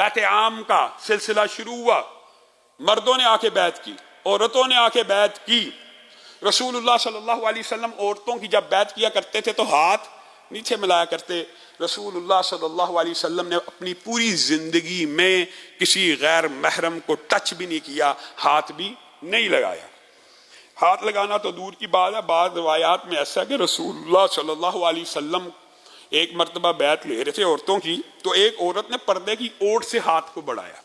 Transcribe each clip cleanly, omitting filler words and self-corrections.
بیعت عام کا سلسلہ شروع ہوا، مردوں نے آ کے بیعت کی، عورتوں نے آ کے بیعت کی۔ رسول اللہ صلی اللہ علیہ وسلم عورتوں کی جب بیعت کیا کرتے تھے تو ہاتھ نیچے ملایا کرتے۔ رسول اللہ صلی اللہ علیہ وسلم نے اپنی پوری زندگی میں کسی غیر محرم کو ٹچ بھی نہیں کیا، ہاتھ بھی نہیں لگایا۔ ہاتھ لگانا تو دور کی بات ہے، بعض روایات میں ایسا ہے کہ رسول اللہ صلی اللہ علیہ وسلم ایک مرتبہ بیعت لے رہے تھے عورتوں کی، تو ایک عورت نے پردے کی اوٹ سے ہاتھ کو بڑھایا،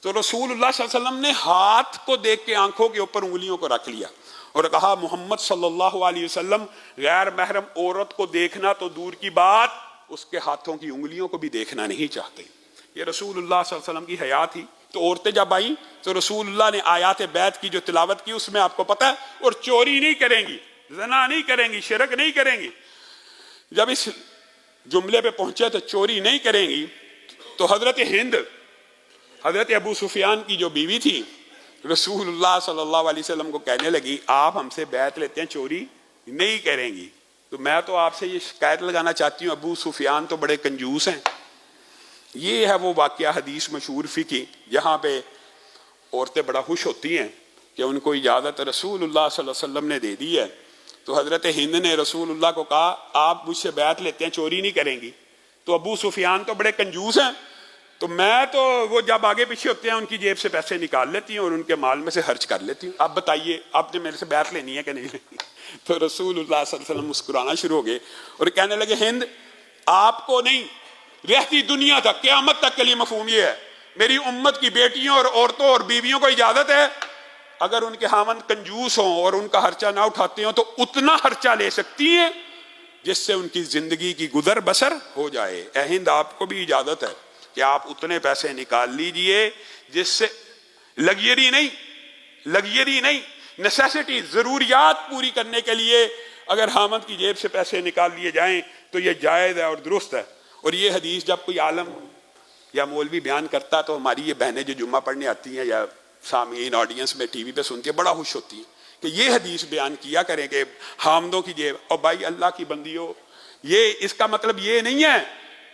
تو رسول اللہ صلی اللہ علیہ وسلم نے ہاتھ کو دیکھ کے آنکھوں کے اوپر انگلیوں کو رکھ لیا اور کہا محمد صلی اللہ علیہ وسلم غیر محرم عورت کو دیکھنا تو دور کی بات، اس کے ہاتھوں کی انگلیوں کو بھی دیکھنا نہیں چاہتے۔ یہ رسول اللہ صلی اللہ علیہ وسلم کی حیا تھی۔ تو عورتیں جب آئیں تو رسول اللہ نے آیات بیعت کی جو تلاوت کی، اس میں آپ کو پتہ ہے، اور چوری نہیں کریں گی، زنا نہیں کریں گی، شرک نہیں کریں گی۔ جب اس جملے پہ پہنچے تو چوری نہیں کریں گی، تو حضرت ہند، حضرت ابو سفیان کی جو بیوی تھی، رسول اللہ صلی اللہ علیہ وسلم کو کہنے لگی آپ ہم سے بیعت لیتے ہیں، چوری نہیں کریں گی، تو میں تو آپ سے یہ شکایت لگانا چاہتی ہوں ابو سفیان تو بڑے کنجوس ہیں۔ یہ ہے وہ واقعہ حدیث مشہور فقہی جہاں پہ عورتیں بڑا خوش ہوتی ہیں کہ ان کو اجازت رسول اللہ صلی اللہ علیہ وسلم نے دے دی ہے۔ تو حضرت ہند نے رسول اللہ کو کہا آپ مجھ سے بیعت لیتے ہیں، چوری نہیں کریں گی، تو ابو سفیان تو بڑے کنجوس ہیں، تو میں تو وہ جب آگے پیچھے ہوتے ہیں ان کی جیب سے پیسے نکال لیتی ہوں اور ان کے مال میں سے خرچ کر لیتی ہوں، اب بتائیے آپ نے میرے سے بیعت لینی ہے کہ نہیں لینی؟ تو رسول اللہ صلی اللہ علیہ وسلم مسکرانا شروع ہو گئے اور کہنے لگے ہند آپ کو نہیں، رہتی دنیا تک، قیامت تک کے لیے مفہوم یہ ہے، میری امت کی بیٹیوں اور عورتوں اور بیویوں کو اجازت ہے اگر ان کے خاوند کنجوس ہوں اور ان کا خرچہ نہ اٹھاتے ہوں تو اتنا خرچہ لے سکتی ہیں جس سے ان کی زندگی کی گزر بسر ہو جائے۔ اے ہند آپ کو بھی اجازت ہے کہ آپ اتنے پیسے نکال لیجئے جس سے لگژری نہیں، نیسیسٹی، ضروریات پوری کرنے کے لیے اگر خاوند کی جیب سے پیسے نکال لیے جائیں تو یہ جائز ہے اور درست ہے۔ اور یہ حدیث جب کوئی عالم یا مولوی بیان کرتا تو ہماری یہ بہنیں جو جمعہ پڑھنے آتی ہیں یا سامعین آڈینس میں ٹی وی پہ سنتی ہیں بڑا خوش ہوتی ہیں کہ یہ حدیث بیان کیا کریں کہ خاوندوں کی جیب، اور بھائی اللہ کی بندیوں، یہ اس کا مطلب یہ نہیں ہے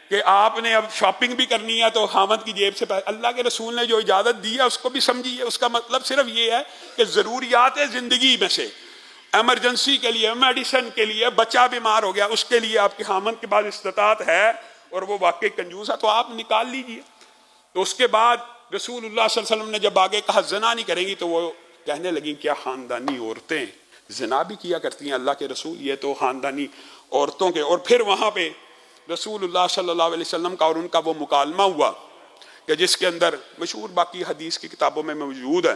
کہ آپ نے اب شاپنگ بھی کرنی ہے تو خاوند کی جیب سے اللہ کے رسول نے جو اجازت دی ہے اس کو بھی سمجھیے۔ اس کا مطلب صرف یہ ہے کہ ضروریات زندگی میں سے ایمرجنسی کے لیے، میڈیسن کے لیے، بچہ بیمار ہو گیا اس کے لیے آپ کے خاوند کے بعد استطاعت ہے اور وہ واقعی کنجوس ہے تو آپ نکال لیجئے۔ تو اس کے بعد رسول اللہ صلی اللہ علیہ وسلم نے جب آگے کہا زنا نہیں کریں گی تو وہ کہنے لگیں کیا خاندانی عورتیں زنا بھی کیا کرتی ہیں اللہ کے رسول؟ یہ تو خاندانی عورتوں کے، اور پھر وہاں پہ رسول اللہ صلی اللہ علیہ وسلم کا اور ان کا وہ مکالمہ ہوا کہ جس کے اندر مشہور باقی حدیث کی کتابوں میں موجود ہے